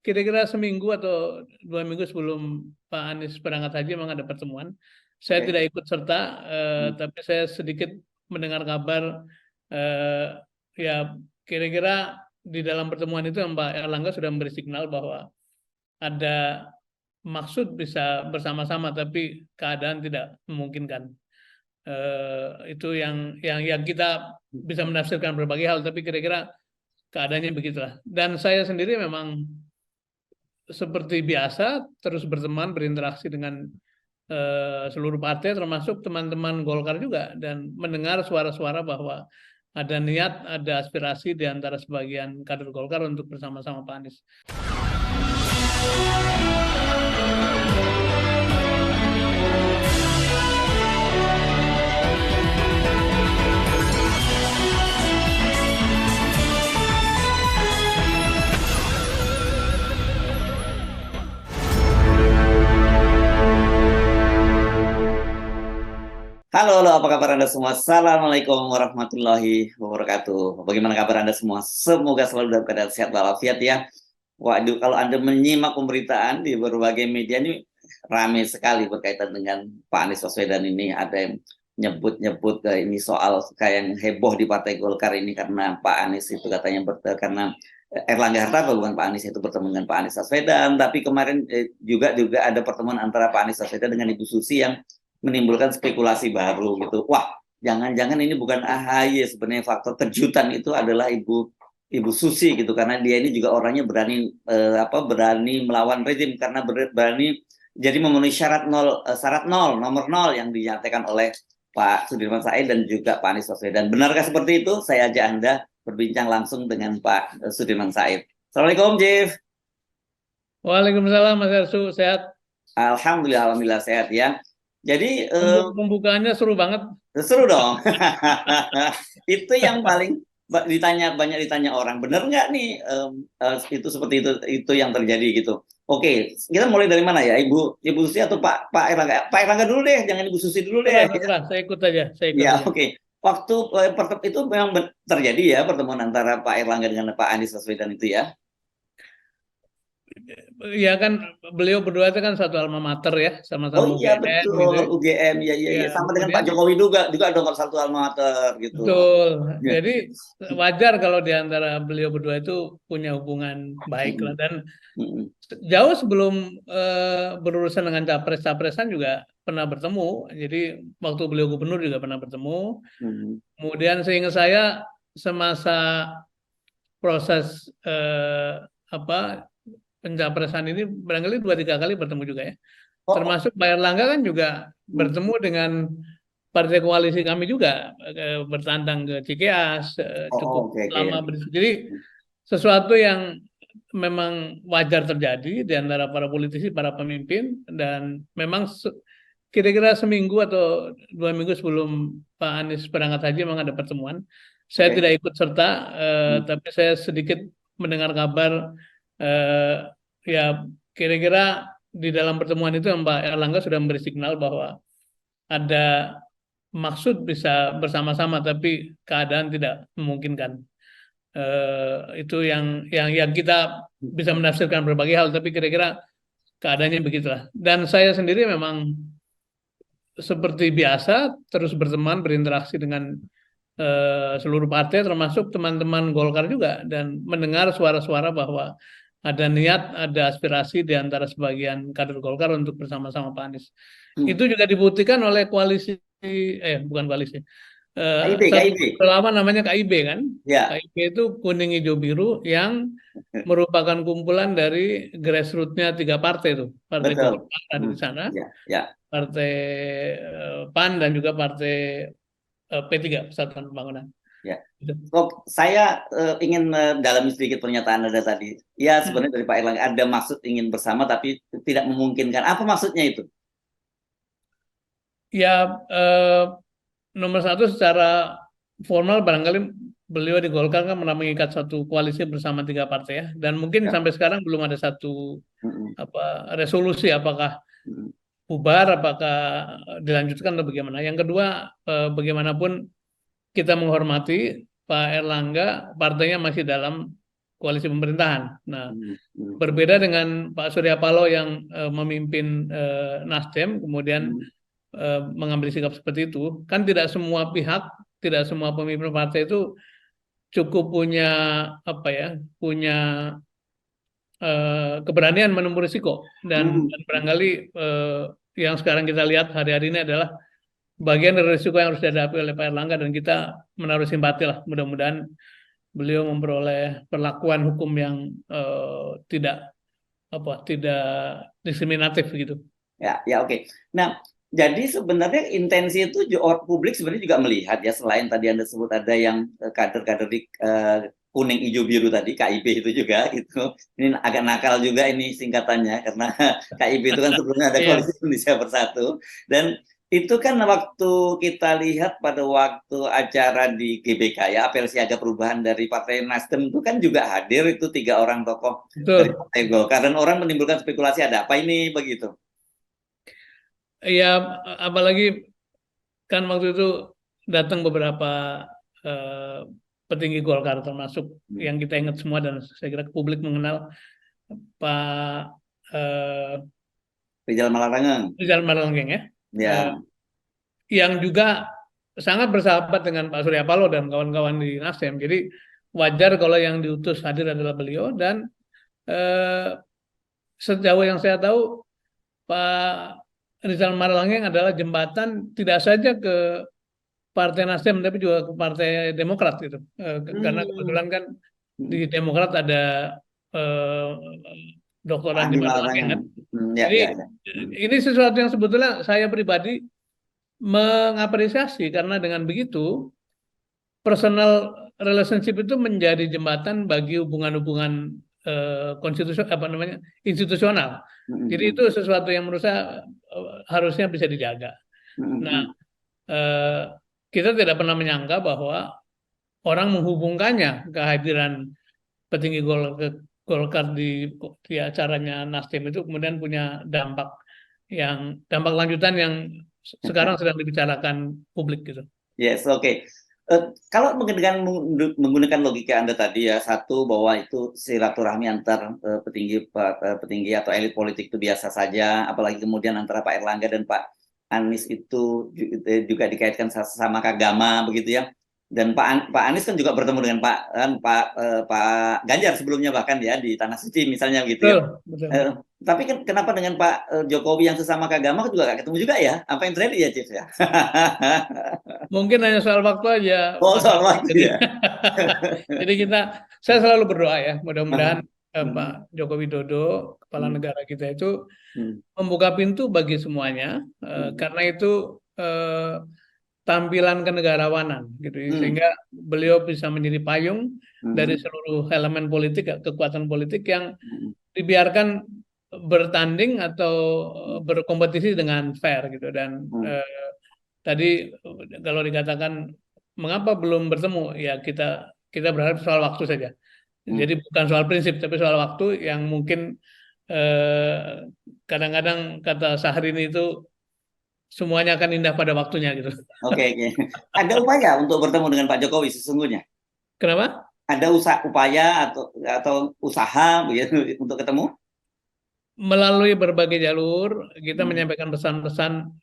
kira-kira seminggu atau 2 minggu sebelum Pak Anies berangkat haji memang ada pertemuan. Saya Oke. tidak ikut serta, tapi saya sedikit mendengar kabar, ya kira-kira di dalam pertemuan itu Pak Erlangga sudah memberi signal bahwa ada maksud bisa bersama-sama, tapi keadaan tidak memungkinkan. Itu yang kita bisa menafsirkan berbagai hal, tapi kira-kira keadaannya begitulah. Dan saya sendiri memang seperti biasa terus berteman, berinteraksi dengan seluruh partai, termasuk teman-teman Golkar juga, dan mendengar suara-suara bahwa ada niat, ada aspirasi di antara sebagian kader Golkar untuk bersama-sama Pak Anies. Halo, apa kabar Anda semua? Assalamualaikum warahmatullahi wabarakatuh. Bagaimana kabar Anda semua? Semoga selalu dalam keadaan sehat walafiat ya. Waduh, kalau Anda menyimak pemberitaan di berbagai media ini ramai sekali berkaitan dengan Pak Anies Baswedan ini. Ada yang nyebut-nyebut ini soal kayak yang heboh di Partai Golkar ini karena Pak Anies itu katanya karena Erlangga Hartarto, bukan Pak Anies, itu bertemu dengan Pak Anies Baswedan. Tapi kemarin juga ada pertemuan antara Pak Anies Baswedan dengan Ibu Susi yang menimbulkan spekulasi baru gitu. Wah, jangan-jangan ini bukan AHY, sebenarnya faktor kejutan itu adalah Ibu Susi gitu, karena dia ini juga orangnya berani berani melawan rezim karena berani jadi memenuhi syarat nomor 0 yang dinyatakan oleh Pak Sudirman Said dan juga Pak Anies Baswedan. Benarkah seperti itu? Saya ajak Anda berbincang langsung dengan Pak Sudirman Said. Assalamualaikum, Jif. Waalaikumsalam Mas Arsu, sehat? Alhamdulillah sehat ya. Jadi pembukaannya seru banget. Seru dong. Itu yang paling banyak ditanya orang. Bener nggak nih itu seperti itu yang terjadi gitu. Oke, kita mulai dari mana ya, Ibu Susi atau Pak Erlangga? Pak Erlangga dulu deh, jangan Ibu Susi dulu deh. Terserah, saya ikut aja. Ya, oke. Waktu itu memang terjadi ya pertemuan antara Pak Erlangga dengan Pak Anies Baswedan itu ya. Ya kan, beliau berdua itu kan satu alma mater ya, sama-sama Oh iya UGM betul, gitu. UGM ya, sama dengan Pak Jokowi juga dong satu alma mater gitu. Betul. Ya. Jadi wajar kalau di antara beliau berdua itu punya hubungan baik lah, dan jauh sebelum berurusan dengan capres-capresan juga pernah bertemu. Jadi waktu beliau gubernur juga pernah bertemu. Kemudian seingat saya semasa proses pencapresan ini barangkali 2-3 kali bertemu juga ya. Termasuk Pak Erlangga kan juga bertemu dengan partai koalisi kami juga, bertandang ke Cikeas, cukup lama. Jadi sesuatu yang memang wajar terjadi di antara para politisi, para pemimpin, dan memang kira-kira seminggu atau 2 minggu sebelum Pak Anies berangkat haji memang ada pertemuan. Saya tidak ikut serta, tapi saya sedikit mendengar kabar, ya kira-kira di dalam pertemuan itu Pak Erlangga sudah memberi signal bahwa ada maksud bisa bersama-sama, tapi keadaan tidak memungkinkan. Itu yang kita bisa menafsirkan berbagai hal, tapi kira-kira keadaannya begitulah. Dan saya sendiri memang seperti biasa terus berteman, berinteraksi dengan seluruh partai, termasuk teman-teman Golkar juga, dan mendengar suara-suara bahwa ada niat, ada aspirasi di antara sebagian kader Golkar untuk bersama-sama Pak Anies. Itu juga dibuktikan oleh koalisi, bukan koalisi, KIB. Lama namanya KIB kan. Ya. KIB itu kuning hijau biru yang merupakan kumpulan dari grassroots-nya 3 partai itu. Partai Golkar ada di sana, Partai PAN, dan juga Partai P3, Persatuan Pembangunan. Ya. Saya ingin dalami sedikit pernyataan Anda tadi. Ya, sebenarnya dari Pak Erlangga ada maksud ingin bersama tapi tidak memungkinkan. Apa maksudnya itu? Ya, nomor satu, secara formal barangkali beliau di Golkar kan pernah mengikat satu koalisi bersama 3 partai ya, dan mungkin sampai sekarang belum ada satu resolusi apakah bubar, apakah dilanjutkan atau bagaimana. Yang kedua, bagaimanapun kita menghormati Pak Erlangga, partainya masih dalam koalisi pemerintahan. Nah, berbeda dengan Pak Surya Paloh yang memimpin Nasdem, kemudian mengambil sikap seperti itu, kan tidak semua pihak, tidak semua pemimpin partai itu cukup punya apa ya, punya keberanian menempuh risiko dan barangkali yang sekarang kita lihat hari-hari ini adalah bagian dari risiko yang harus dihadapi oleh Pak Erlangga, dan kita menaruh simpati lah, mudah-mudahan beliau memperoleh perlakuan hukum yang tidak diskriminatif gitu. Ya, ya oke. Nah, jadi sebenarnya intensi itu publik sebenarnya juga melihat ya, selain tadi Anda sebut ada yang kader-kader di kuning hijau biru tadi, KIB itu juga gitu. Ini agak nakal juga ini singkatannya, karena KIB itu kan sebelumnya ada Koalisi Indonesia Bersatu, dan itu kan waktu kita lihat pada waktu acara di GBK ya, apel siaga perubahan dari Partai Nasdem itu kan juga hadir itu 3 orang tokoh dari Partai Golkar, dan orang menimbulkan spekulasi ada apa ini begitu. Ya, apalagi kan waktu itu datang beberapa petinggi Golkar, termasuk yang kita ingat semua dan saya kira publik mengenal Pak Rizal Malarangeng ya. Ya. Yang juga sangat bersahabat dengan Pak Surya Paloh dan kawan-kawan di Nasdem. Jadi wajar kalau yang diutus hadir adalah beliau, dan sejauh yang saya tahu Pak Rizal Malarangeng adalah jembatan tidak saja ke Partai Nasdem tapi juga ke Partai Demokrat gitu. Karena kebetulan kan di Demokrat ada Dr. Andi Malarangeng kan. Jadi ini sesuatu yang sebetulnya saya pribadi mengapresiasi, karena dengan begitu personal relationship itu menjadi jembatan bagi hubungan-hubungan institusional. Jadi itu sesuatu yang menurut saya harusnya bisa dijaga. Nah, kita tidak pernah menyangka bahwa orang menghubungkannya kehadiran petinggi Golkar di acaranya Nasdem itu kemudian punya dampak lanjutan yang sekarang sedang dibicarakan publik gitu. Yes, oke. Kalau menggunakan logika Anda tadi ya, satu bahwa itu silaturahmi antar petinggi atau elit politik itu biasa saja, apalagi kemudian antara Pak Erlangga dan Pak Anies itu juga dikaitkan sama agama begitu ya. Dan Pak Anies kan juga bertemu dengan Pak Ganjar sebelumnya bahkan ya di Tanah Suci misalnya gitu ya. Betul. Tapi kenapa dengan Pak Jokowi yang sesama agama juga gak ketemu juga ya? Apa yang terjadi ya, Chief ya? Mungkin hanya soal waktu aja. Oh, soal waktu ya. Jadi saya selalu berdoa ya, mudah-mudahan Pak Joko Widodo, kepala negara kita itu membuka pintu bagi semuanya, karena itu tampilan kenegarawanan gitu, sehingga beliau bisa menjadi payung dari seluruh elemen politik, kekuatan politik yang dibiarkan bertanding atau berkompetisi dengan fair gitu. Dan tadi kalau dikatakan mengapa belum bertemu, ya kita berharap soal waktu saja. Jadi bukan soal prinsip tapi soal waktu yang mungkin kadang-kadang kata Syahrini itu semuanya akan indah pada waktunya gitu. Oke. Ada upaya untuk bertemu dengan Pak Jokowi sesungguhnya? Kenapa? Ada upaya atau usaha begitu untuk ketemu? Melalui berbagai jalur kita menyampaikan pesan-pesan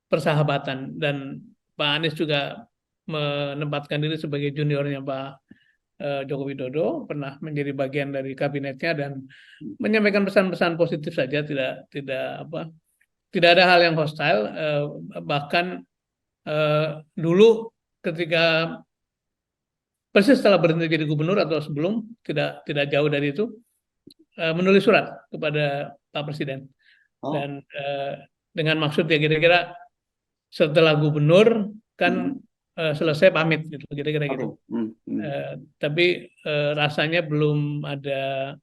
persahabatan, dan Pak Anies juga menempatkan diri sebagai juniornya Pak Joko Widodo, pernah menjadi bagian dari kabinetnya dan menyampaikan pesan-pesan positif saja, tidak ada hal yang hostile. Bahkan dulu ketika persis setelah berhenti jadi gubernur atau sebelum, tidak jauh dari itu, menulis surat kepada Pak Presiden. Dan dengan maksud ya kira-kira setelah gubernur kan selesai pamit gitu, kira-kira gitu. Tapi rasanya belum ada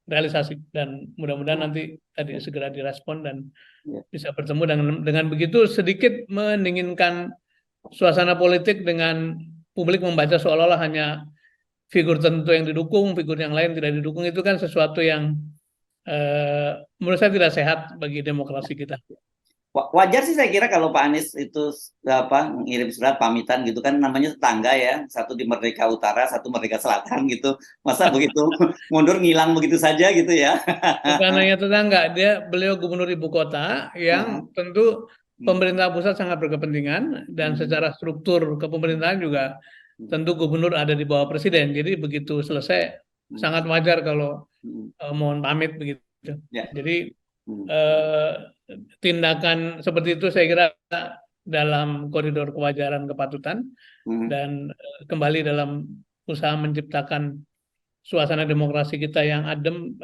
realisasi, dan mudah-mudahan nanti tadi segera direspon dan bisa bertemu. Dengan begitu sedikit mendinginkan suasana politik, dengan publik membaca seolah-olah hanya figur tertentu yang didukung, figur yang lain tidak didukung. Itu kan sesuatu yang menurut saya tidak sehat bagi demokrasi kita. Wajar sih saya kira kalau Pak Anies itu ngirim surat pamitan gitu kan, namanya tetangga ya, satu di Merdeka Utara, satu Merdeka Selatan gitu, masa begitu mundur ngilang begitu saja gitu ya. Bukan hanya tetangga, beliau gubernur ibu kota yang tentu pemerintah pusat sangat berkepentingan dan secara struktur kepemerintahan juga tentu gubernur ada di bawah presiden. Jadi begitu selesai sangat wajar kalau mohon pamit begitu. Ya. Jadi tindakan seperti itu saya kira dalam koridor kewajaran kepatutan dan kembali dalam usaha menciptakan suasana demokrasi kita yang adem,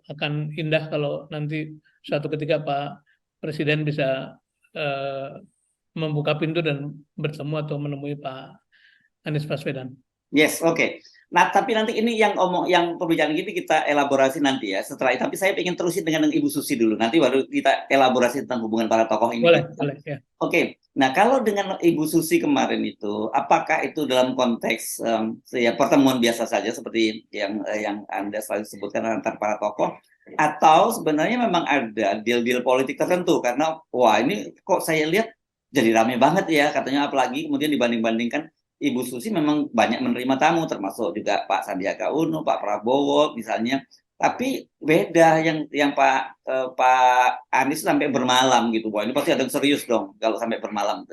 akan indah kalau nanti suatu ketika Pak Presiden bisa membuka pintu dan bertemu atau menemui Pak Anies Baswedan. Yes, oke. Nah, tapi nanti ini yang pembicaraan ini kita elaborasi nanti ya setelah itu. Tapi saya ingin terusin dengan Ibu Susi dulu. Nanti baru kita elaborasi tentang hubungan para tokoh ini. Boleh ya. Oke. Nah, kalau dengan Ibu Susi kemarin itu, apakah itu dalam konteks ya pertemuan biasa saja seperti yang Anda selalu sebutkan antar para tokoh, atau sebenarnya memang ada deal-deal politik tertentu? Karena wah ini kok saya lihat jadi rame banget ya katanya, apalagi kemudian dibanding-bandingkan Ibu Susi memang banyak menerima tamu, termasuk juga Pak Sandiaga Uno, Pak Prabowo misalnya. Tapi beda yang Pak Anies sampai bermalam gitu. Wah ini pasti ada yang serius dong kalau sampai bermalam.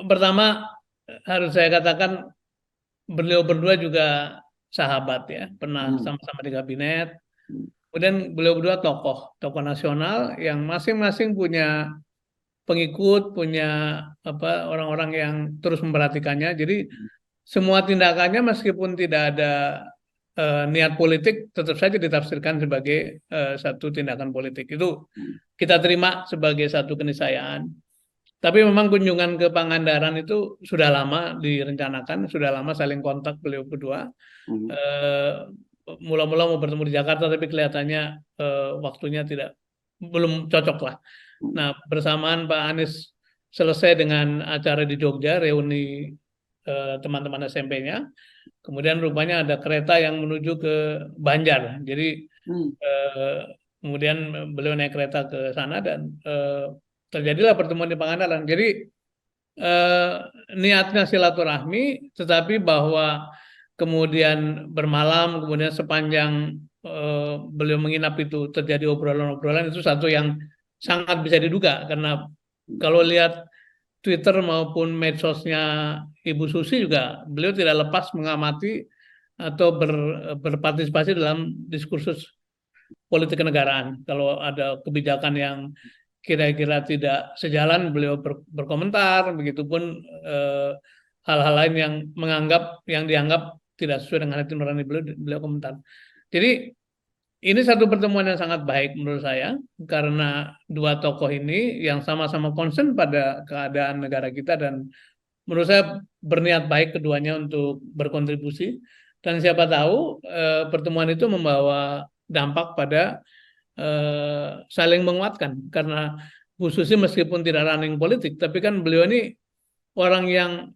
Pertama harus saya katakan beliau berdua juga sahabat ya, pernah sama-sama di kabinet. Kemudian beliau berdua tokoh nasional yang masing-masing punya pengikut, punya orang-orang yang terus memperhatikannya. Jadi semua tindakannya meskipun tidak ada niat politik, tetap saja ditafsirkan sebagai satu tindakan politik. Itu kita terima sebagai satu keniscayaan. Tapi memang kunjungan ke Pangandaran itu sudah lama direncanakan, sudah lama saling kontak beliau berdua. Mula-mula mau bertemu di Jakarta, tapi kelihatannya waktunya belum cocok lah. Nah, bersamaan Pak Anies selesai dengan acara di Jogja, reuni teman-teman SMP-nya, kemudian rupanya ada kereta yang menuju ke Banjar. Jadi kemudian beliau naik kereta ke sana dan terjadilah pertemuan di Pangandaran. Jadi niatnya silaturahmi, tetapi bahwa kemudian bermalam, kemudian sepanjang beliau menginap itu terjadi obrolan-obrolan, itu satu yang sangat bisa diduga, karena kalau lihat Twitter maupun medsosnya Ibu Susi juga, beliau tidak lepas mengamati atau berpartisipasi dalam diskursus politik kenegaraan. Kalau ada kebijakan yang kira-kira tidak sejalan, beliau berkomentar, begitupun hal-hal lain yang dianggap tidak sesuai dengan hati nurani beliau komentar. Jadi ini satu pertemuan yang sangat baik menurut saya, karena dua tokoh ini yang sama-sama concern pada keadaan negara kita, dan menurut saya berniat baik keduanya untuk berkontribusi, dan siapa tahu pertemuan itu membawa dampak pada saling menguatkan, karena Bu Susi meskipun tidak running politik, tapi kan beliau ini orang yang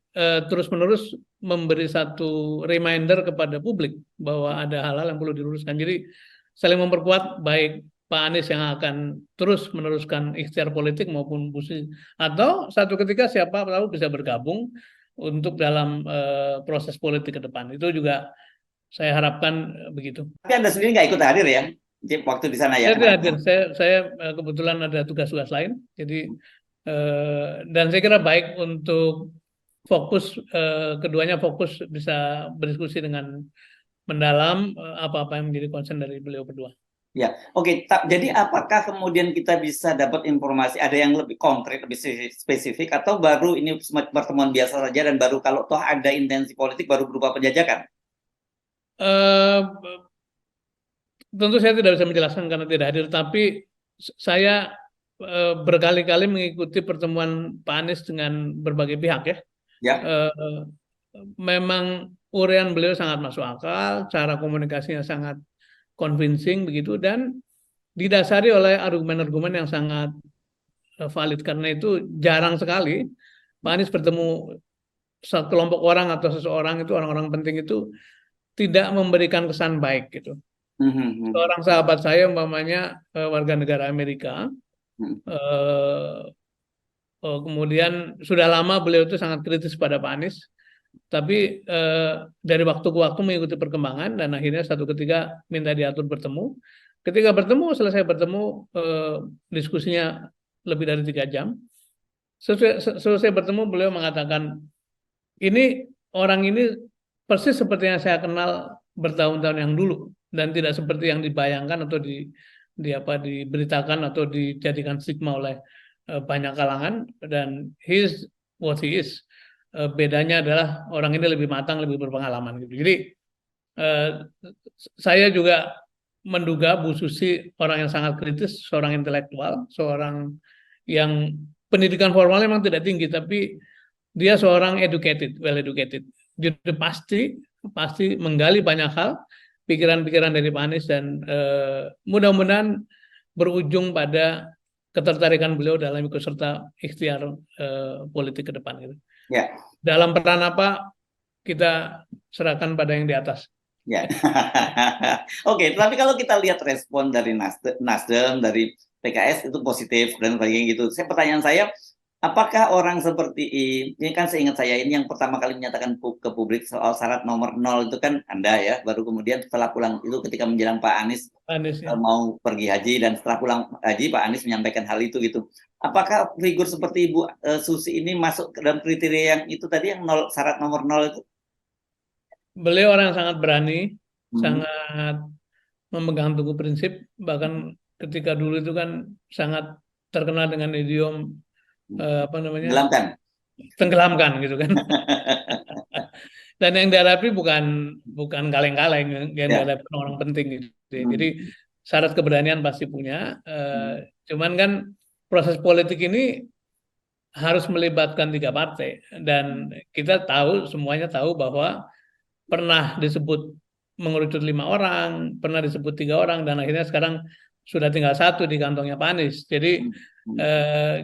terus-menerus memberi satu reminder kepada publik bahwa ada hal-hal yang perlu diluruskan. Jadi saling memperkuat, baik Pak Anies yang akan terus meneruskan ikhtiar politik maupun Bu Susi, atau satu ketika siapa tahu bisa bergabung untuk dalam proses politik ke depan. Itu juga saya harapkan begitu. Tapi Anda sendiri nggak ikut hadir ya waktu di sana ya? Saya tidak hadir. Saya kebetulan ada tugas-tugas lain. Jadi dan saya kira baik untuk fokus, keduanya fokus bisa berdiskusi dengan mendalam apa-apa yang menjadi concern dari beliau berdua. Ya, oke. Jadi apakah kemudian kita bisa dapat informasi ada yang lebih konkret, lebih spesifik, atau baru ini pertemuan biasa saja dan baru kalau toh ada intensi politik baru berupa penjajakan? Tentu saya tidak bisa menjelaskan karena tidak hadir, tapi saya berkali-kali mengikuti pertemuan Pak Anies dengan berbagai pihak ya. Ya. Memang uraian beliau sangat masuk akal, cara komunikasinya sangat convincing begitu, dan didasari oleh argumen-argumen yang sangat valid. Karena itu jarang sekali Pak Anies bertemu kelompok orang atau seseorang itu, orang-orang penting itu tidak memberikan kesan baik gitu. Seorang sahabat saya umpamanya warga negara Amerika, Eh, kemudian sudah lama beliau itu sangat kritis pada Pak Anies, tapi dari waktu ke waktu mengikuti perkembangan dan akhirnya satu ketika minta diatur bertemu. Ketika bertemu, selesai bertemu, diskusinya lebih dari 3 jam. Selesai bertemu beliau mengatakan, ini orang ini persis seperti yang saya kenal bertahun-tahun yang dulu dan tidak seperti yang dibayangkan atau diberitakan atau dijadikan stigma oleh banyak kalangan, dan he is what he is. Bedanya adalah orang ini lebih matang, lebih berpengalaman gitu. Jadi saya juga menduga Bu Susi orang yang sangat kritis, seorang intelektual, seorang yang pendidikan formalnya memang tidak tinggi, tapi dia seorang educated, well educated. Jadi pasti menggali banyak hal, pikiran-pikiran dari Pak Anies, dan mudah-mudahan berujung pada ketertarikan beliau dalam ikut serta ikhtiar politik ke depan gitu. Ya. Dalam peran apa kita serahkan pada yang di atas. Ya. Oke, tapi kalau kita lihat respon dari Nasdem, dari PKS itu positif dan sebagainya gitu. Pertanyaan saya, apakah orang seperti ini kan seingat saya ini yang pertama kali menyatakan ke publik soal syarat nomor 0 itu kan Anda ya, baru kemudian setelah pulang itu ketika menjelang Pak Anies ya, mau pergi haji, dan setelah pulang haji Pak Anies menyampaikan hal itu gitu. Apakah figur seperti Ibu Susi ini masuk ke dalam kriteria yang itu tadi, yang syarat nomor 0 itu? Beliau orang yang sangat berani, sangat memegang teguh prinsip, bahkan ketika dulu itu kan sangat terkenal dengan idiom tenggelamkan gitu kan. Dan yang dihadapi bukan kaleng-kaleng, yang dihadapi orang penting gitu. Jadi syarat keberanian pasti punya. Cuman kan proses politik ini harus melibatkan 3 partai, dan kita tahu, semuanya tahu bahwa pernah disebut mengerucut 5 orang, pernah disebut 3 orang, dan akhirnya sekarang sudah tinggal 1 di kantongnya Pak Anies. Jadi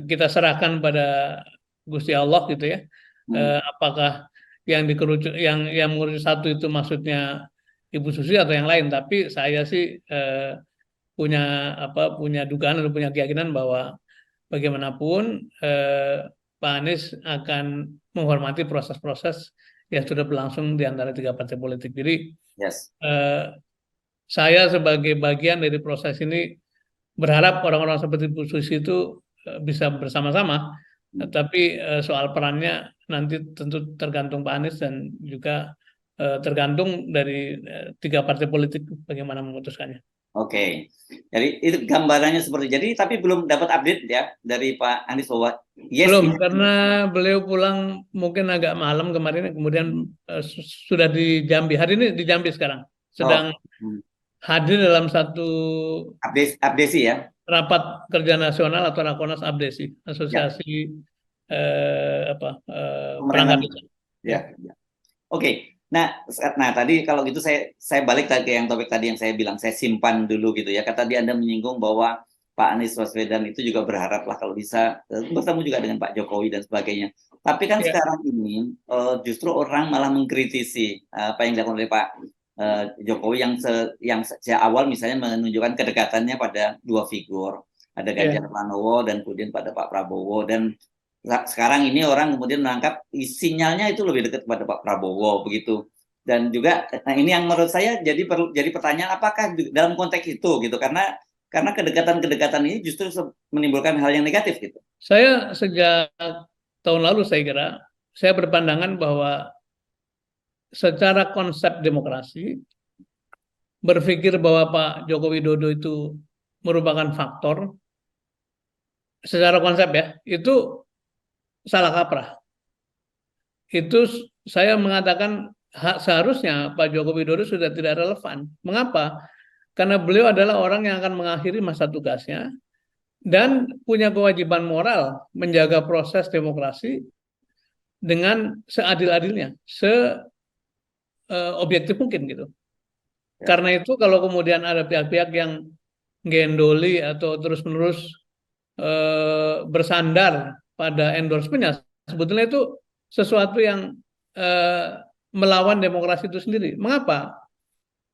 kita serahkan pada Gusti Allah gitu ya. Apakah yang dikerucut, yang mengerucut 1 itu maksudnya Ibu Susi atau yang lain? Tapi saya sih punya dugaan atau punya keyakinan bahwa bagaimanapun Pak Anies akan menghormati proses-proses yang sudah berlangsung di antara 3 partai politik. Jadi saya sebagai bagian dari proses ini berharap orang-orang seperti Bu Susi itu bisa bersama-sama. Tapi soal perannya nanti tentu tergantung Pak Anies dan juga tergantung dari 3 partai politik bagaimana memutuskannya. Oke, jadi itu gambarannya seperti jadi, tapi belum dapat update ya dari Pak Anies bahwa yes. Belum, karena beliau pulang mungkin agak malam kemarin, kemudian sudah di Jambi. Hari ini di Jambi sekarang, sedang hadir dalam satu abdesi ya, rapat kerja nasional atau Rakornas Abdesi, asosiasi perangkat desa. Ya. Oke. Nah tadi kalau gitu saya balik ke yang topik tadi yang saya bilang saya simpan dulu gitu ya. Kata tadi Anda menyinggung bahwa Pak Anies Baswedan itu juga berharap lah kalau bisa bertemu juga dengan Pak Jokowi dan sebagainya. Tapi kan sekarang ini justru orang malah mengkritisi apa yang dilakukan oleh Pak Jokowi yang sejak awal misalnya menunjukkan kedekatannya pada 2 figur. Ada Ganjar Pranowo dan kemudian pada Pak Prabowo, dan sekarang ini orang kemudian menangkap sinyalnya itu lebih dekat kepada Pak Prabowo begitu. Dan juga ini yang menurut saya jadi pertanyaan, apakah dalam konteks itu gitu, karena kedekatan ini justru menimbulkan hal yang negatif gitu. Saya sejak tahun lalu saya berpandangan bahwa secara konsep demokrasi, berpikir bahwa Pak Joko Widodo itu merupakan faktor secara konsep ya, itu salah kaprah. Itu saya mengatakan seharusnya Pak Joko Widodo sudah tidak relevan. Mengapa? Karena beliau adalah orang yang akan mengakhiri masa tugasnya dan punya kewajiban moral menjaga proses demokrasi dengan seadil-adilnya, seobjektif mungkin gitu. Karena itu kalau kemudian ada pihak-pihak yang gendoli atau terus-menerus bersandar pada endorsementnya, sebetulnya itu sesuatu yang melawan demokrasi itu sendiri. Mengapa?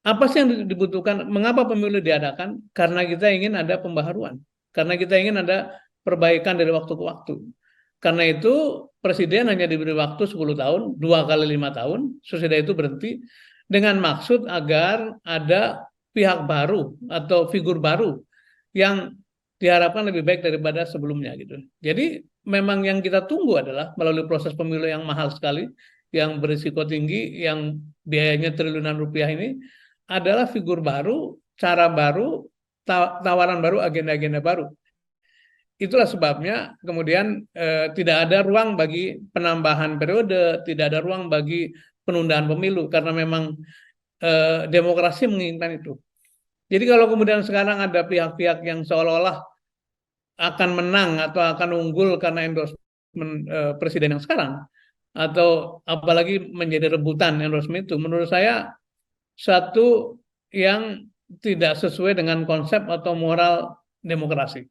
Apa sih yang dibutuhkan? Mengapa pemilu diadakan? Karena kita ingin ada pembaharuan. Karena kita ingin ada perbaikan dari waktu ke waktu. Karena itu presiden hanya diberi waktu 10 tahun, 2 kali 5 tahun, sesudah itu berhenti dengan maksud agar ada pihak baru atau figur baru yang diharapkan lebih baik daripada sebelumnya gitu. Jadi memang yang kita tunggu adalah melalui proses pemilu yang mahal sekali, yang berisiko tinggi, yang biayanya triliunan rupiah ini adalah figur baru, cara baru, tawaran baru, agenda-agenda baru. Itulah sebabnya kemudian tidak ada ruang bagi penambahan periode, tidak ada ruang bagi penundaan pemilu karena memang demokrasi menginginkan itu. Jadi kalau kemudian sekarang ada pihak-pihak yang seolah-olah akan menang atau akan unggul karena endorsement presiden yang sekarang, atau apalagi menjadi rebutan endorsement itu, menurut saya satu yang tidak sesuai dengan konsep atau moral demokrasi.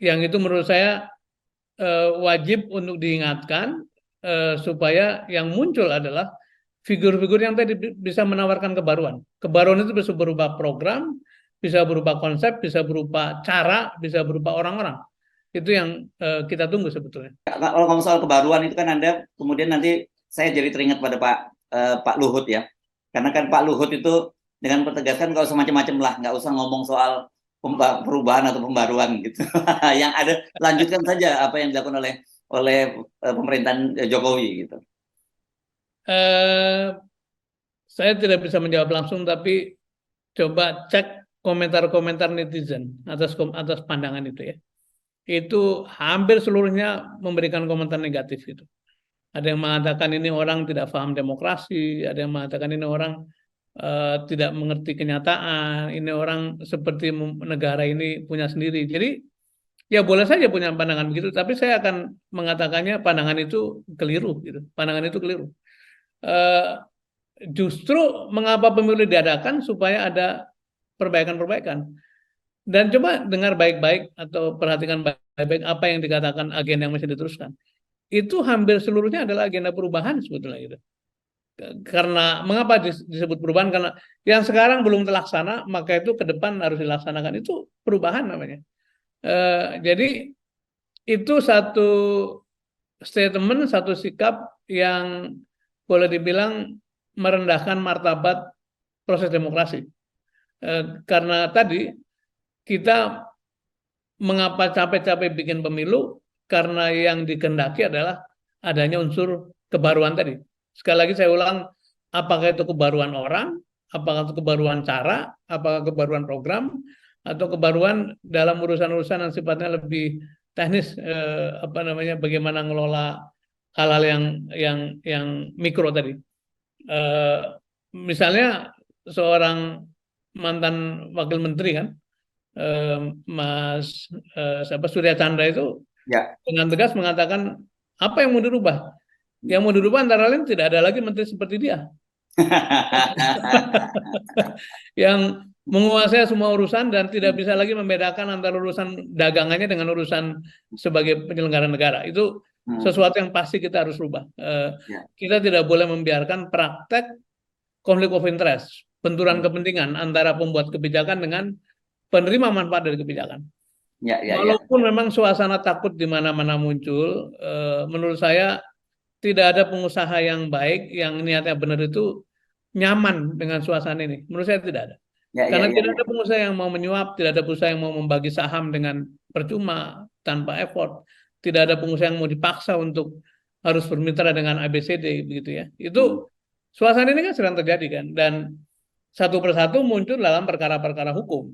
Yang itu menurut saya wajib untuk diingatkan supaya yang muncul adalah figur-figur yang tadi bisa menawarkan kebaruan. Kebaruan itu bisa berupa program, bisa berupa konsep, bisa berupa cara, bisa berupa orang-orang. Itu yang kita tunggu sebetulnya. Kalau ngomong soal kebaruan itu kan Anda kemudian nanti saya jadi teringat pada Pak Luhut ya. Karena kan Pak Luhut itu dengan pertegaskan kalau semacam-macam lah, nggak usah ngomong soal perubahan atau pembaruan gitu. Yang ada lanjutkan saja apa yang dilakukan oleh pemerintahan Jokowi gitu. Saya tidak bisa menjawab langsung, tapi coba cek komentar-komentar netizen atas pandangan itu ya. Itu hampir seluruhnya memberikan komentar negatif gitu. Ada yang mengatakan ini orang tidak paham demokrasi, ada yang mengatakan ini orang tidak mengerti kenyataan, ini orang seperti negara ini punya sendiri. Jadi ya boleh saja punya pandangan begitu, tapi saya akan mengatakannya pandangan itu keliru gitu. Pandangan itu keliru. Justru mengapa pemilu diadakan supaya ada perbaikan-perbaikan. Dan coba dengar baik-baik atau perhatikan baik-baik apa yang dikatakan agenda yang masih diteruskan. Itu hampir seluruhnya adalah agenda perubahan sebetulnya gitu. Karena mengapa disebut perubahan? Karena yang sekarang belum terlaksana, maka itu ke depan harus dilaksanakan. Itu perubahan namanya. Jadi itu satu statement, satu sikap yang boleh dibilang merendahkan martabat proses demokrasi. Karena tadi kita mengapa capek-capek bikin pemilu, karena yang dikehendaki adalah adanya unsur kebaruan tadi. Sekali lagi saya ulang, apakah itu kebaruan orang, apakah itu kebaruan cara, apakah kebaruan program, atau kebaruan dalam urusan-urusan yang sifatnya lebih teknis, bagaimana ngelola hal-hal yang mikro tadi. Misalnya seorang mantan wakil menteri kan, Mas Surya Chandra itu ya, dengan tegas mengatakan apa yang mau dirubah. Yang mau dirubah antara lain tidak ada lagi menteri seperti dia yang menguasai semua urusan dan tidak bisa lagi membedakan antara urusan dagangannya dengan urusan sebagai penyelenggara negara. Itu sesuatu yang pasti kita harus rubah. Kita tidak boleh membiarkan praktek konflik of interest, benturan kepentingan antara pembuat kebijakan dengan penerima manfaat dari kebijakan. Walaupun memang suasana takut di mana-mana muncul, menurut saya tidak ada pengusaha yang baik yang niatnya benar itu nyaman dengan suasana ini. Menurut saya tidak ada. Karena tidak ada pengusaha yang mau menyuap, tidak ada pengusaha yang mau membagi saham dengan percuma tanpa effort, tidak ada pengusaha yang mau dipaksa untuk harus bermitra dengan ABCD begitu ya. Itu suasana ini kan sedang terjadi kan, dan satu persatu muncul dalam perkara-perkara hukum.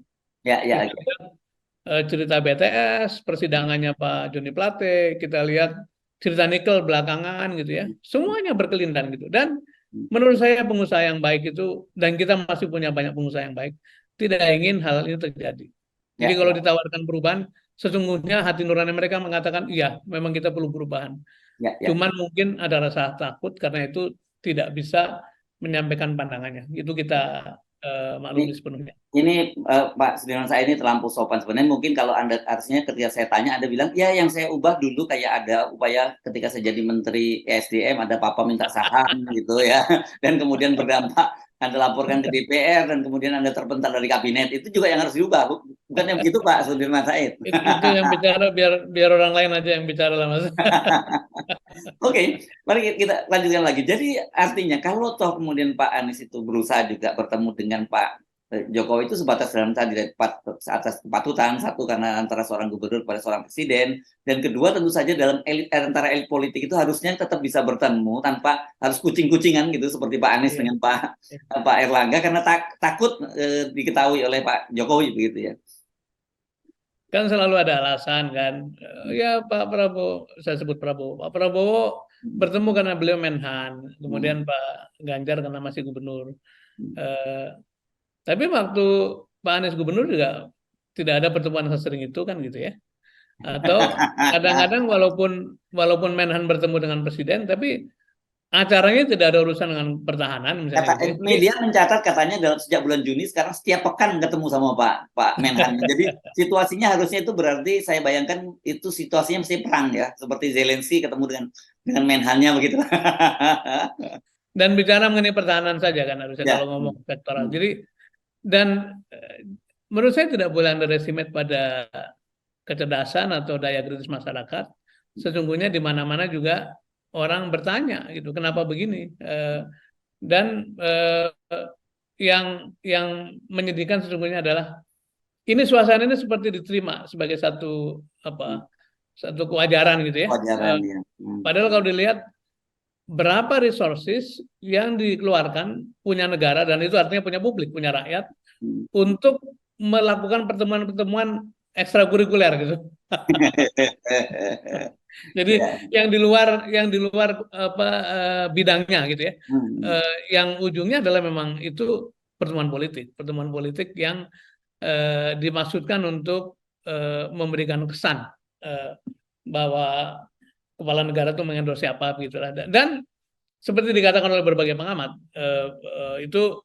Cerita BTS, persidangannya Pak Joni Plate, kita lihat cerita nikel belakangan gitu ya, semuanya berkelindan gitu. Dan menurut saya pengusaha yang baik itu, dan kita masih punya banyak pengusaha yang baik, tidak ingin hal ini terjadi. Jadi kalau ditawarkan perubahan, sesungguhnya hati nurani mereka mengatakan iya, memang kita perlu perubahan. Cuman mungkin ada rasa takut karena itu tidak bisa menyampaikan pandangannya. Itu kita maklumi sepenuhnya. Ini Pak Sudirman, saya ini terlampau sopan sebenarnya. Mungkin kalau Anda artinya ketika saya tanya, Anda bilang ya yang saya ubah dulu kayak ada upaya ketika saya jadi Menteri SDM ada papa minta saham gitu ya, dan kemudian berdampak Anda laporkan ke DPR dan kemudian Anda terpental dari kabinet, itu juga yang harus diubah. Bukan yang begitu Pak Sudirman Said. Itu yang bicara biar orang lain aja yang bicara lah Mas. Oke, mari kita lanjutkan lagi. Jadi artinya kalau toh kemudian Pak Anies itu berusaha juga bertemu dengan Pak Jokowi itu sebatas dalam tadi atas kepatutan, satu karena antara seorang gubernur pada seorang presiden, dan kedua tentu saja dalam antara elit politik itu harusnya tetap bisa bertemu tanpa harus kucing-kucingan gitu seperti Pak Anies dengan Pak Erlangga karena takut diketahui oleh Pak Jokowi begitu ya. Kan selalu ada alasan kan. Ya Pak Prabowo, saya sebut Prabowo. Pak Prabowo bertemu karena beliau Menhan, kemudian Pak Ganjar karena masih gubernur. Tapi waktu Pak Anies gubernur juga tidak ada pertemuan sesering itu kan gitu ya. Atau kadang-kadang walaupun Menhan bertemu dengan presiden, tapi acaranya tidak ada urusan dengan pertahanan misalnya gitu ya. Media mencatat katanya dalam sejak bulan Juni sekarang setiap pekan ketemu sama Pak Menhan. Jadi situasinya harusnya itu berarti saya bayangkan itu situasinya mesti perang ya, seperti Zelensky ketemu dengan Menhannya begitu. Dan bicara mengenai pertahanan saja kan harusnya Ya. kalau ngomong sektoral. Jadi dan menurut saya tidak boleh underestimate pada kecerdasan atau daya kritis masyarakat. Sesungguhnya di mana-mana juga orang bertanya gitu, kenapa begini? Dan yang menyedihkan sesungguhnya adalah ini suasana ini seperti diterima sebagai satu kewajaran gitu ya. Wajaran ya. Padahal kalau dilihat berapa resources yang dikeluarkan punya negara dan itu artinya punya publik, punya rakyat untuk melakukan pertemuan-pertemuan ekstrakurikuler gitu. Jadi yang di luar bidangnya gitu ya. Yang ujungnya adalah memang itu pertemuan politik yang dimaksudkan untuk memberikan kesan bahwa kepala negara itu mengendorse siapa gitu. Dan seperti dikatakan oleh berbagai pengamat, itu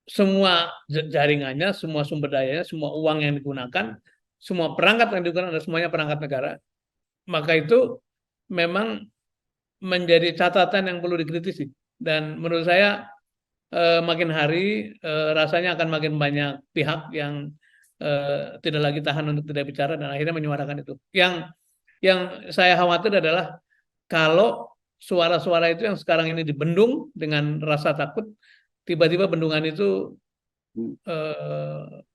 semua jaringannya, semua sumber dayanya, semua uang yang digunakan, semua perangkat yang digunakan adalah semuanya perangkat negara. Maka itu memang menjadi catatan yang perlu dikritisi. Dan menurut saya makin hari rasanya akan makin banyak pihak yang tidak lagi tahan untuk tidak bicara dan akhirnya menyuarakan itu. Yang saya khawatir adalah kalau suara-suara itu yang sekarang ini dibendung dengan rasa takut, tiba-tiba bendungan itu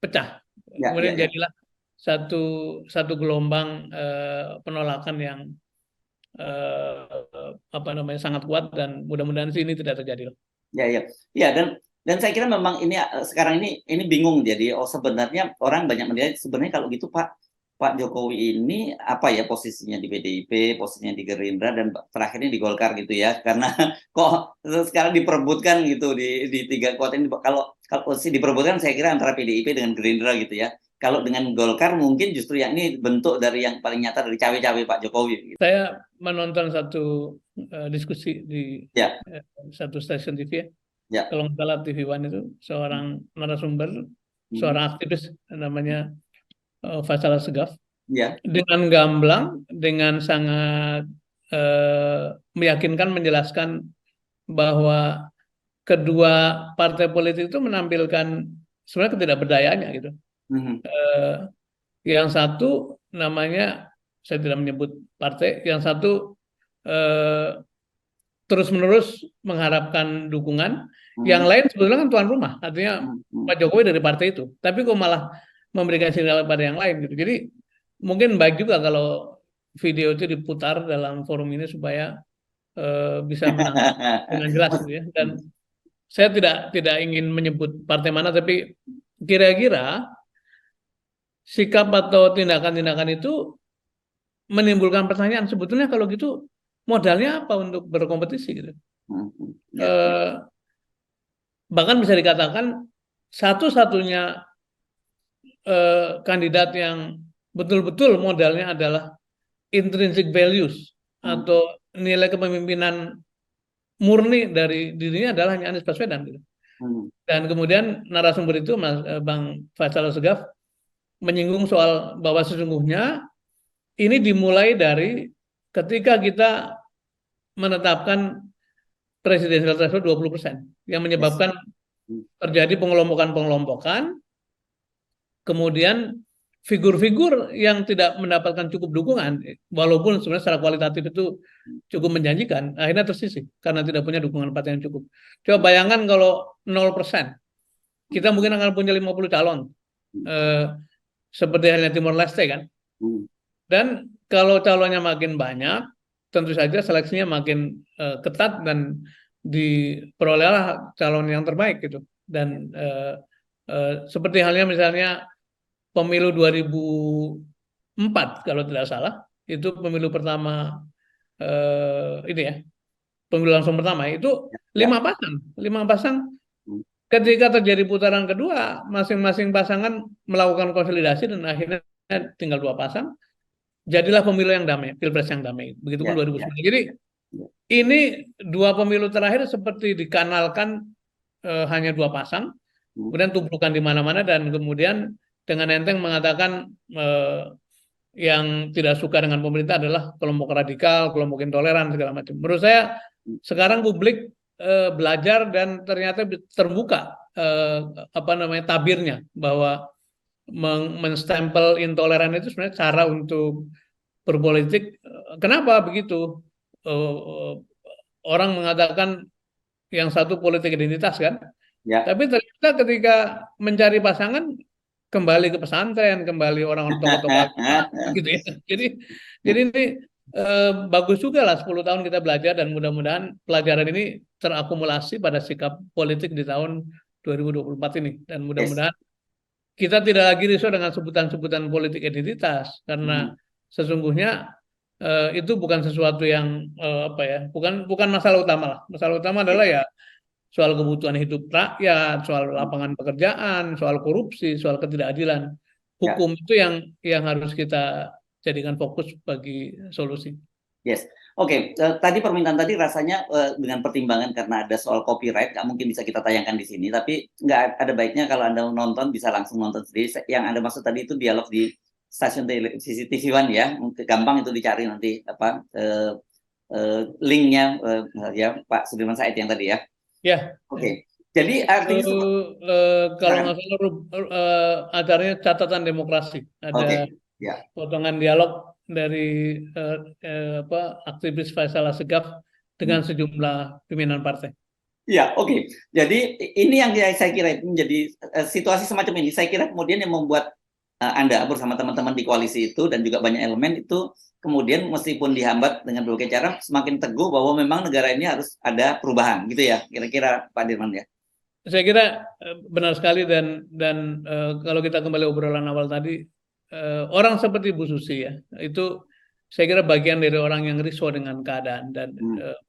pecah. Kemudian jadilah satu gelombang penolakan yang sangat kuat dan mudah-mudahan sih ini tidak terjadi. Ya, dan saya kira memang ini sekarang ini bingung jadi sebenarnya orang banyak melihat sebenarnya kalau gitu Pak Jokowi ini apa ya posisinya di PDIP, posisinya di Gerindra dan terakhirnya di Golkar gitu ya karena kok sekarang diperebutkan gitu di tiga kekuatan ini kalau posisi diperebutkan saya kira antara PDIP dengan Gerindra gitu ya. Kalau dengan Golkar mungkin justru yang ini bentuk dari yang paling nyata dari cawe-cawe Pak Jokowi. Gitu. Saya menonton satu diskusi di satu stasiun TV ya. Kalau nggak salah TV One itu seorang narasumber, seorang aktivis namanya Faisal Segaf. Dengan gamblang, dengan sangat meyakinkan menjelaskan bahwa kedua partai politik itu menampilkan sebenarnya ketidakberdayaannya gitu. Yang satu namanya saya tidak menyebut partai, yang satu terus-menerus mengharapkan dukungan, yang lain sebetulnya kan tuan rumah, artinya Pak Jokowi dari partai itu, tapi kok malah memberikan sinyal pada yang lain gitu. Jadi mungkin baik juga kalau video itu diputar dalam forum ini supaya bisa menangkap dengan jelas gitu ya. Dan saya tidak ingin menyebut partai mana, tapi kira-kira sikap atau tindakan-tindakan itu menimbulkan pertanyaan sebetulnya kalau gitu modalnya apa untuk berkompetisi gitu. Bahkan bisa dikatakan satu-satunya kandidat yang betul-betul modalnya adalah intrinsic values atau nilai kepemimpinan murni dari dirinya adalah hanya Anies Baswedan gitu. Dan kemudian narasumber itu Bang Faisal Segaf menyinggung soal bahwa sesungguhnya ini dimulai dari ketika kita menetapkan presidensial threshold 20% yang menyebabkan terjadi pengelompokan-pengelompokan, kemudian figur-figur yang tidak mendapatkan cukup dukungan, walaupun sebenarnya secara kualitatif itu cukup menjanjikan, akhirnya tersisih karena tidak punya dukungan partai yang cukup. Coba bayangkan kalau 0%, kita mungkin akan punya 50 calon, seperti halnya Timor Leste kan. Dan kalau calonnya makin banyak, tentu saja seleksinya makin ketat dan diperolehlah calon yang terbaik gitu. Dan seperti halnya misalnya pemilu 2004 kalau tidak salah, itu pemilu pertama ini ya, pemilu langsung pertama itu lima pasang. Ketika terjadi putaran kedua, masing-masing pasangan melakukan konsolidasi dan akhirnya tinggal 2 pasang. Jadilah pemilu yang damai, pilpres yang damai. Begitupun 2009. Jadi ini 2 pemilu terakhir seperti dikanalkan hanya 2 pasang, kemudian tumpukan di mana-mana dan kemudian dengan enteng mengatakan yang tidak suka dengan pemerintah adalah kelompok radikal, kelompok intoleran segala macam. Menurut saya sekarang publik belajar dan ternyata terbuka tabirnya bahwa menstempel intoleran itu sebenarnya cara untuk berpolitik. Kenapa begitu? Orang mengatakan yang satu politik identitas kan, tapi ternyata ketika mencari pasangan kembali ke pesantren, kembali orang tokoh-tokoh gitu ya. Jadi ini bagus juga lah 10 tahun kita belajar dan mudah-mudahan pelajaran ini terakumulasi pada sikap politik di tahun 2024 ini dan mudah-mudahan kita tidak lagi risau dengan sebutan-sebutan politik identitas karena sesungguhnya itu bukan sesuatu yang bukan masalah utama lah. Masalah utama adalah ya soal kebutuhan hidup rakyat, soal lapangan pekerjaan, soal korupsi, soal ketidakadilan. Hukum itu yang harus kita jadikan fokus bagi solusi. Yes, oke. Tadi permintaan tadi rasanya dengan pertimbangan karena ada soal copyright, nggak mungkin bisa kita tayangkan di sini. Tapi nggak ada baiknya kalau Anda nonton bisa langsung nonton sendiri. Yang Anda maksud tadi itu dialog di stasiun televisi TV One ya, gampang itu dicari nanti linknya ya Pak Sudirman Said yang tadi ya. Ya. Oke. Jadi artinya kalau nggak salah acaranya catatan demokrasi ada potongan dialog dari aktivis Faisal Assegaf dengan sejumlah pimpinan partai. Ya, oke. Jadi ini yang saya kira menjadi situasi semacam ini. Saya kira kemudian yang membuat Anda bersama teman-teman di koalisi itu dan juga banyak elemen itu kemudian meskipun dihambat dengan berbagai cara semakin teguh bahwa memang negara ini harus ada perubahan gitu ya. Kira-kira Pak Dirman ya. Saya kira benar sekali dan kalau kita kembali obrolan awal tadi orang seperti Bu Susi ya itu saya kira bagian dari orang yang risau dengan keadaan dan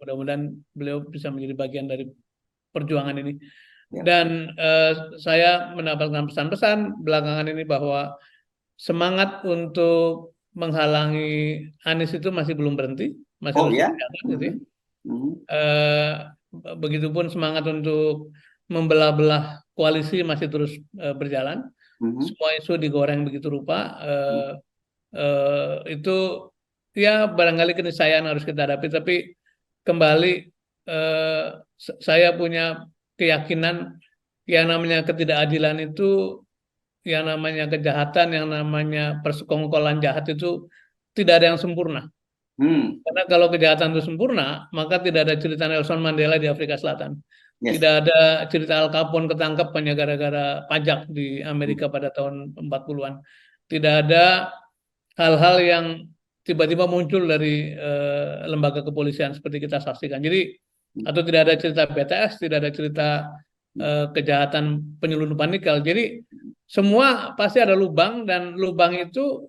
mudah-mudahan beliau bisa menjadi bagian dari perjuangan ini. Dan saya mendapatkan pesan-pesan belakangan ini bahwa semangat untuk menghalangi Anies itu masih belum berhenti, masih terus berjalan gitu ya. Begitupun semangat untuk membelah-belah koalisi masih terus berjalan. Semua isu digoreng begitu rupa. Itu ya barangkali keniscayaan harus kita hadapi. Tapi kembali saya punya keyakinan yang namanya ketidakadilan itu, yang namanya kejahatan, yang namanya persekongkolan jahat itu tidak ada yang sempurna. Karena kalau kejahatan itu sempurna, maka tidak ada cerita Nelson Mandela di Afrika Selatan. Tidak ada cerita Al Capone ketangkap hanya gara-gara pajak di Amerika pada tahun 40-an. Tidak ada hal-hal yang tiba-tiba muncul dari lembaga kepolisian seperti kita saksikan. Jadi atau tidak ada cerita BTS, tidak ada cerita kejahatan penyelundupan nikel. Jadi semua pasti ada lubang dan lubang itu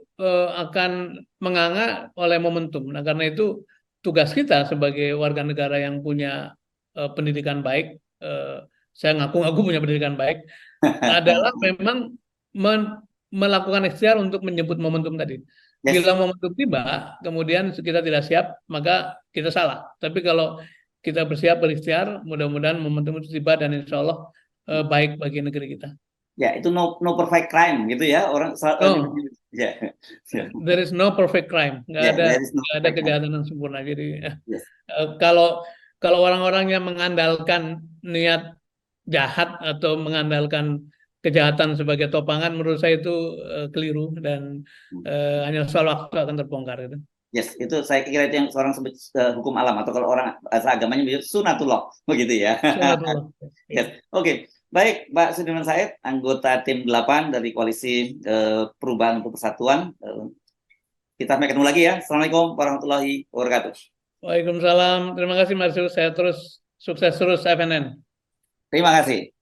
akan menganga oleh momentum. Nah, karena itu tugas kita sebagai warga negara yang punya pendidikan baik, saya ngaku-ngaku punya pendidikan baik, adalah memang melakukan ikhtiar untuk menjemput momentum tadi. Bila momentum tiba, kemudian kita tidak siap, maka kita salah. Tapi kalau kita bersiap berikhtiar, mudah-mudahan momentum itu tiba dan insya Allah baik bagi negeri kita. Ya, itu no perfect crime gitu ya orang. There is no perfect crime, nggak ada kejahatan yang sempurna. Jadi kalau orang-orang yang mengandalkan niat jahat atau mengandalkan kejahatan sebagai topangan, menurut saya itu keliru dan hanya soal waktu akan terbongkar gitu. Yes, itu saya kira itu yang seorang sebut hukum alam, atau kalau orang bahasa agamanya menyebut sunatullah, begitu ya. Sunatullah. Yes. Oke. Baik, Pak Sudirman Said, anggota tim 8 dari Koalisi Perubahan untuk Persatuan. Kita sampai ketemu lagi ya. Assalamualaikum warahmatullahi wabarakatuh. Waalaikumsalam. Terima kasih Marsius. Saya terus sukses terus FNN. Terima kasih.